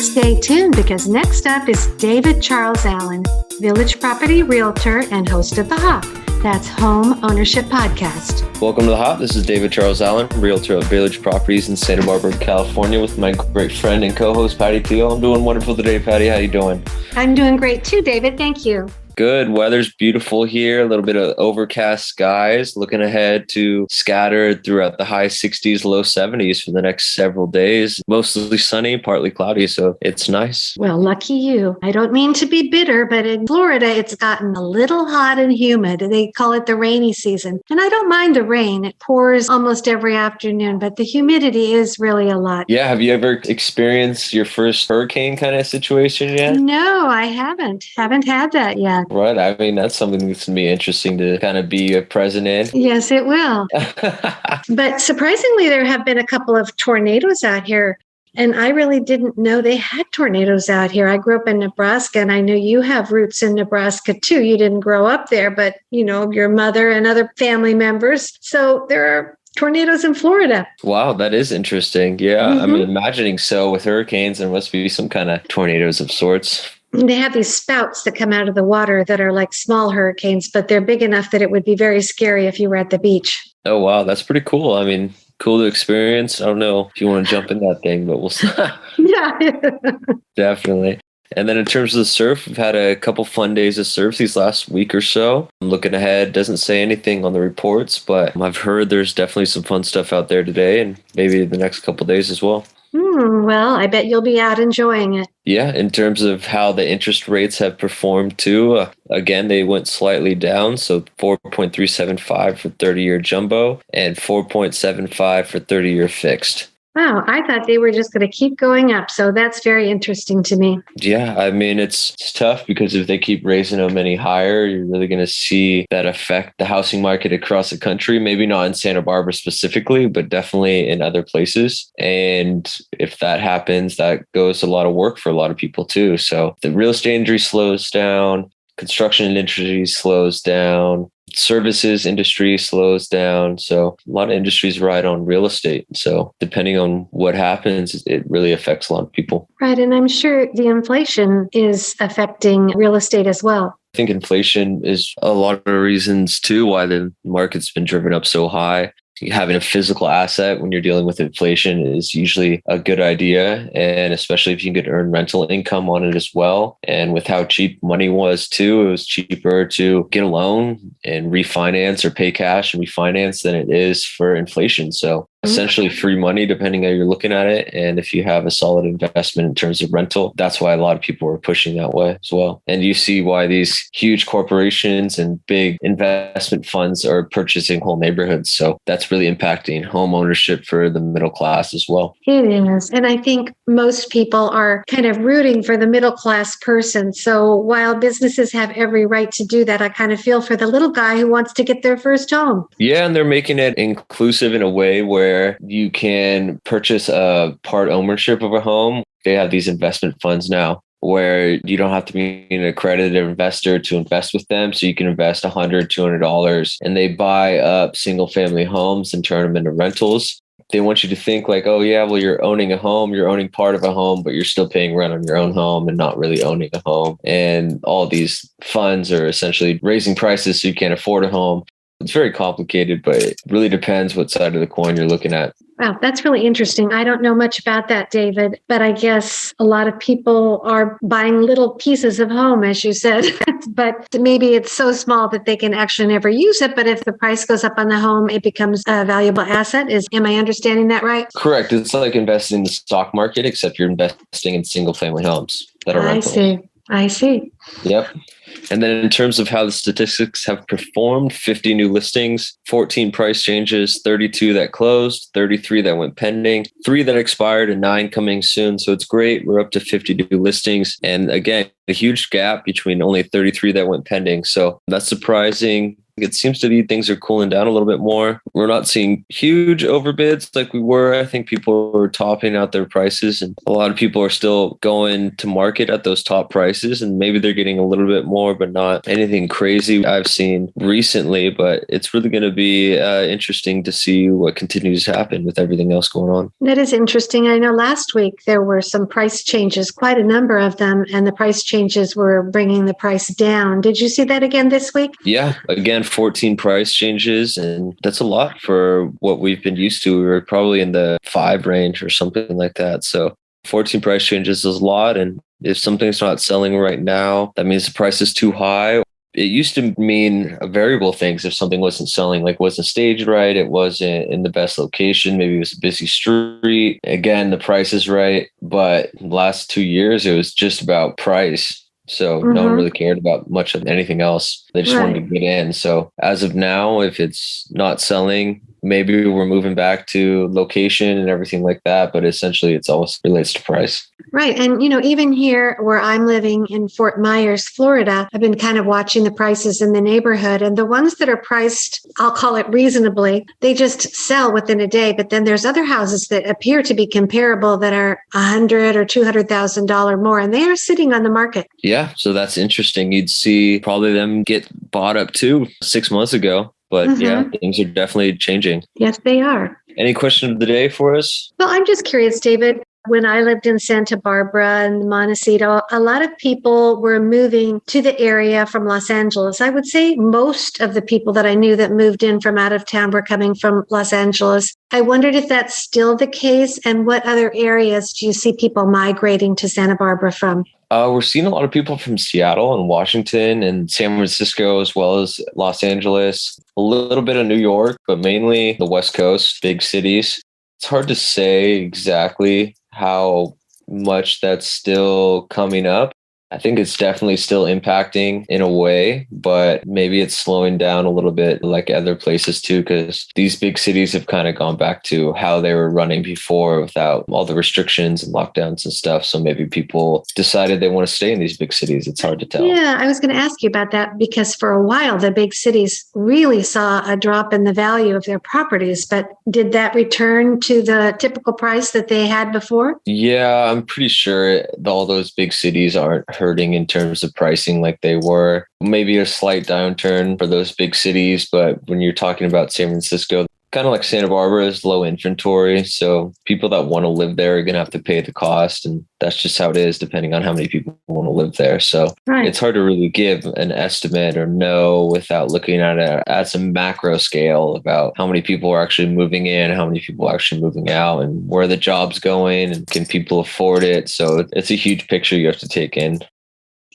Stay tuned because next up is David Charles Allen, Village Property Realtor and host of The Hop. That's Home Ownership Podcast. Welcome to The Hop. This is David Charles Allen, Realtor at Village Properties in Santa Barbara, California, with my great friend and co-host, Patty Thiel. I'm doing wonderful today, Patty. How you doing? I'm doing great too, David. Thank you. Good. Weather's beautiful here. A little bit of overcast skies. Looking ahead to scattered throughout the high 60s, low 70s for the next several days. Mostly sunny, partly cloudy, so it's nice. Well, lucky you. I don't mean to be bitter, but in Florida, it's gotten a little hot and humid. They call it the rainy season. And I don't mind the rain. It pours almost every afternoon, but the humidity is really a lot. Yeah. Have you ever experienced your first hurricane kind of situation yet? No, I haven't. Haven't had that yet. Right. I mean, that's something that's going to be interesting to kind of be present in. Yes, it will. But surprisingly, there have been a couple of tornadoes out here. And I really didn't know they had tornadoes out here. I grew up in Nebraska, and I know you have roots in Nebraska too. You didn't grow up there, but you know, your mother and other family members. So there are tornadoes in Florida. Wow, that is interesting. Yeah. I'm imagining so with hurricanes, there must be some kind of tornadoes of sorts. They have these spouts that come out of the water that are like small hurricanes, but they're big enough that it would be very scary if you were at the beach. Oh, wow. That's pretty cool. I mean, cool to experience. I don't know if you want to jump in that thing, but we'll see. Yeah. Definitely. And then in terms of the surf, we've had a couple fun days of surf these last week or so. I'm looking ahead, doesn't say anything on the reports, but I've heard there's definitely some fun stuff out there today and maybe the next couple days as well. Well, I bet you'll be out enjoying it. Yeah, in terms of how the interest rates have performed too, again, they went slightly down. So 4.375 for 30-year jumbo and 4.75 for 30-year fixed. Wow, I thought they were just going to keep going up. So that's very interesting to me. Yeah, I mean, it's tough because if they keep raising them any higher, you're really going to see that affect the housing market across the country. Maybe not in Santa Barbara specifically, but definitely in other places. And if that happens, that goes a lot of work for a lot of people too. So the real estate industry slows down, construction industry slows down, services industry slows down. So a lot of industries ride on real estate. So depending on what happens, it really affects a lot of people. Right. And I'm sure the inflation is affecting real estate as well. I think inflation is a lot of reasons too why the market's been driven up so high. Having a physical asset when you're dealing with inflation is usually a good idea. And especially if you can earn rental income on it as well. And with how cheap money was too, it was cheaper to get a loan and refinance or pay cash and refinance than it is for inflation. So essentially free money, depending how you're looking at it. And if you have a solid investment in terms of rental, that's why a lot of people are pushing that way as well. And you see why these huge corporations and big investment funds are purchasing whole neighborhoods. So that's really impacting home ownership for the middle class as well. It is. And I think most people are kind of rooting for the middle class person. So while businesses have every right to do that, I kind of feel for the little guy who wants to get their first home. Yeah, and they're making it inclusive in a way where you can purchase a part ownership of a home. They have these investment funds now where you don't have to be an accredited investor to invest with them. So you can invest $100, $200, and they buy up single family homes and turn them into rentals. They want you to think like, oh yeah, well, you're owning a home, you're owning part of a home, but you're still paying rent on your own home and not really owning a home. And all these funds are essentially raising prices so you can't afford a home. It's very complicated, but it really depends what side of the coin you're looking at. Wow, that's really interesting. I don't know much about that, David, but I guess a lot of people are buying little pieces of home, as you said, but maybe it's so small that they can actually never use it. But if the price goes up on the home, it becomes a valuable asset. Am I understanding that right? Correct. It's like investing in the stock market, except you're investing in single family homes that are rentals. I see. Yep. And then in terms of how the statistics have performed, 50 new listings, 14 price changes, 32 that closed, 33 that went pending, 3 that expired, and 9 coming soon. So it's great. We're up to 50 new listings. And again, a huge gap between only 33 that went pending. So that's surprising. It seems to be things are cooling down a little bit more. We're not seeing huge overbids like we were. I think people are topping out their prices, and a lot of people are still going to market at those top prices, and maybe they're getting a little bit more, but not anything crazy I've seen recently. But it's really going to be interesting to see what continues to happen with everything else going on. That is interesting. I know last week there were some price changes, quite a number of them, and the price changes were bringing the price down. Did you see that again this week? Yeah, again, 14 price changes, and that's a lot for what we've been used to. We were probably in the 5 range or something like that. So 14 price changes is a lot. And if something's not selling right now, that means the price is too high. It used to mean variable things. If something wasn't selling, like wasn't staged right, it wasn't in the best location, maybe it was a busy street. Again, the price is right. But the last 2 years, it was just about price. So no one really cared about much of anything else. They just wanted to get in. So as of now, if it's not selling, maybe we're moving back to location and everything like that. But essentially, it's always relates to price. Right. And, even here where I'm living in Fort Myers, Florida, I've been kind of watching the prices in the neighborhood, and the ones that are priced, I'll call it reasonably, they just sell within a day. But then there's other houses that appear to be comparable that are $100,000 or $200,000 more, and they are sitting on the market. Yeah. So that's interesting. You'd see probably them get bought up too 6 months ago. But yeah, things are definitely changing. Yes, they are. Any question of the day for us? Well, I'm just curious, David. When I lived in Santa Barbara and Montecito, a lot of people were moving to the area from Los Angeles. I would say most of the people that I knew that moved in from out of town were coming from Los Angeles. I wondered if that's still the case, and what other areas do you see people migrating to Santa Barbara from? We're seeing a lot of people from Seattle and Washington and San Francisco, as well as Los Angeles, a little bit of New York, but mainly the West Coast, big cities. It's hard to say exactly how much that's still coming up. I think it's definitely still impacting in a way, but maybe it's slowing down a little bit like other places too, because these big cities have kind of gone back to how they were running before without all the restrictions and lockdowns and stuff. So maybe people decided they want to stay in these big cities. It's hard to tell. Yeah, I was going to ask you about that because for a while, the big cities really saw a drop in the value of their properties. But did that return to the typical price that they had before? Yeah, I'm pretty sure all those big cities aren't hurting in terms of pricing like they were. Maybe a slight downturn for those big cities, but when you're talking about San Francisco, kind of like Santa Barbara is low inventory. So people that want to live there are going to have to pay the cost. And that's just how it is, depending on how many people want to live there. So It's hard to really give an estimate or know without looking at it at some macro scale about how many people are actually moving in, how many people are actually moving out, and where the job's going, and can people afford it. So it's a huge picture you have to take in.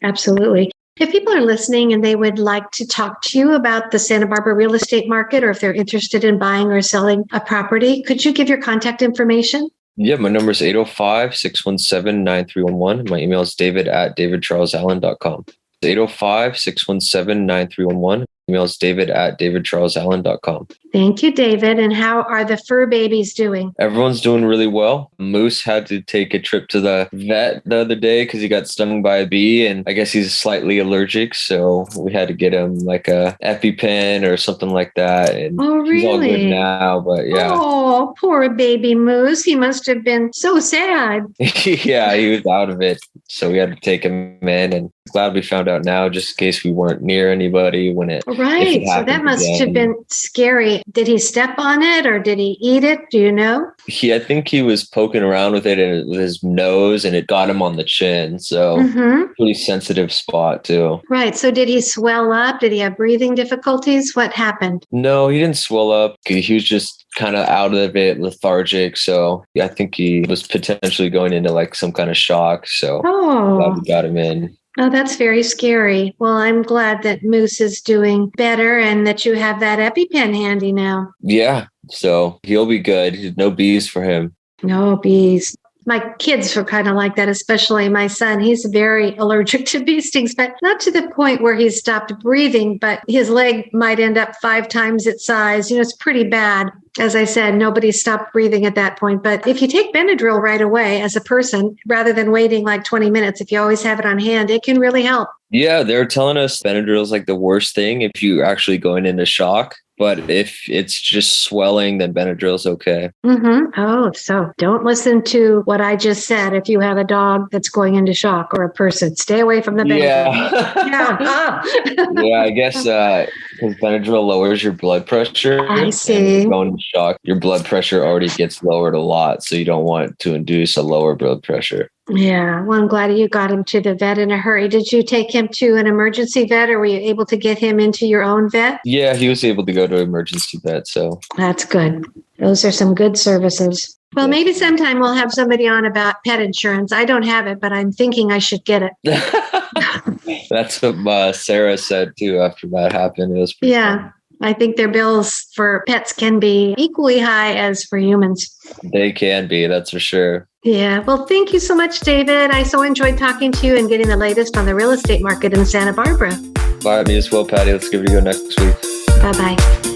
Absolutely. If people are listening and they would like to talk to you about the Santa Barbara real estate market, or if they're interested in buying or selling a property, could you give your contact information? Yeah, my number is 805-617-9311. My email is david@davidcharlesallen.com. 805-617-9311. Email is david@davidcharlesallen.com. Thank you, David. And how are the fur babies doing? Everyone's doing really well. Moose had to take a trip to the vet the other day because he got stung by a bee, and I guess he's slightly allergic. So we had to get him like a EpiPen or something like that. And he's all good now, but yeah. Oh, poor baby Moose. He must have been so sad. Yeah, he was out of it. So we had to take him in, and glad we found out now, just in case we weren't near anybody when it. Right. So that must have been scary. Did he step on it or did he eat it? Do you know? I think he was poking around with it with his nose, and it got him on the chin. So pretty sensitive spot too. Right. So did he swell up? Did he have breathing difficulties? What happened? No, he didn't swell up. He was just kind of out of it, lethargic. So I think he was potentially going into like some kind of shock. So glad we got him in. Oh, that's very scary. Well, I'm glad that Moose is doing better and that you have that EpiPen handy now. Yeah, so he'll be good. No bees for him. No bees. My kids are kind of like that, especially my son. He's very allergic to bee stings, but not to the point where he's stopped breathing, but his leg might end up 5 times its size. It's pretty bad. as I said, nobody stopped breathing at that point. But if you take Benadryl right away as a person, rather than waiting like 20 minutes, if you always have it on hand, it can really help. Yeah, they're telling us Benadryl is like the worst thing if you're actually going into shock. But if it's just swelling, then Benadryl's okay. Mm-hmm. Oh, so don't listen to what I just said. If you have a dog that's going into shock or a person, stay away from the Benadryl. Yeah. Yeah, I guess because Benadryl lowers your blood pressure. I see. And if you're going into shock, your blood pressure already gets lowered a lot. So you don't want to induce a lower blood pressure. Yeah. Well, I'm glad you got him to the vet in a hurry. Did you take him to an emergency vet, or were you able to get him into your own vet? Yeah, he was able to go to emergency vet. So that's good. Those are some good services. Well, maybe sometime we'll have somebody on about pet insurance. I don't have it, but I'm thinking I should get it. That's what Sarah said too after that happened. It was pretty fun. I think their bills for pets can be equally high as for humans. They can be, that's for sure. Yeah. Well, thank you so much, David. I so enjoyed talking to you and getting the latest on the real estate market in Santa Barbara. All right, me as well, Patty. Let's give it a go next week. Bye-bye.